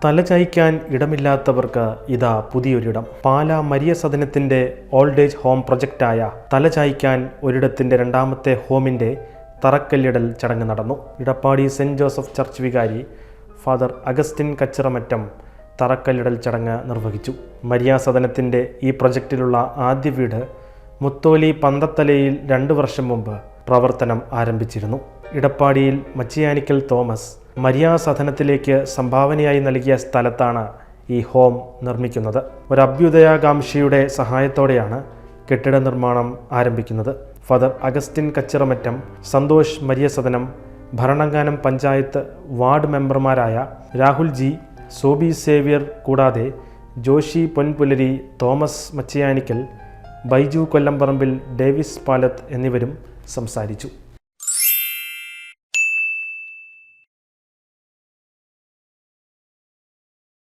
തലചായ്ക്കാൻ ഇടമില്ലാത്തവർക്ക് ഇതാ പുതിയൊരിടം. പാലാ മരിയ സദനത്തിൻ്റെ ഓൾഡ് ഏജ് ഹോം പ്രൊജക്റ്റായ തലചായ്ക്കാൻ ഒരിടത്തിൻ്റെ രണ്ടാമത്തെ ഹോമിൻ്റെ തറക്കല്ലിടൽ ചടങ്ങ് നടന്നു. ഇടപ്പാടി സെൻറ് ജോസഫ് ചർച്ച് വികാരി ഫാദർ അഗസ്റ്റിൻ കച്ചിറമറ്റം തറക്കല്ലിടൽ ചടങ്ങ് നിർവഹിച്ചു. മരിയ സദനത്തിൻ്റെ ഈ പ്രൊജക്റ്റിലുള്ള ആദ്യ വീട് മുത്തോലി പന്തത്തലയിൽ 2 വർഷം മുമ്പ് പ്രവർത്തനം ആരംഭിച്ചിരുന്നു. ഇടപ്പാടിയിൽ മച്ചിയാനിക്കൽ തോമസ് മരിയ സദനത്തിലേക്ക് സംഭാവനയായി നൽകിയ സ്ഥലത്താണ് ഈ ഹോം നിർമ്മിക്കുന്നത്. ഒരു അഭ്യുദയാകാംക്ഷിയുടെ സഹായത്തോടെയാണ് കെട്ടിട നിർമ്മാണം ആരംഭിക്കുന്നത്. ഫാദർ അഗസ്റ്റിൻ കച്ചിറമറ്റം, സന്തോഷ് മരിയ സദനം, ഭരണങ്ങാനം പഞ്ചായത്ത് വാർഡ് മെമ്പർമാരായ രാഹുൽ ജി, സോബി സേവ്യർ കൂടാതെ ജോഷി പൊൻപുലരി, തോമസ് മച്ചിയാനിക്കൽ, ബൈജു കൊല്ലംപറമ്പിൽ, ഡേവിസ് പാലത്ത് എന്നിവരും സംസാരിച്ചു.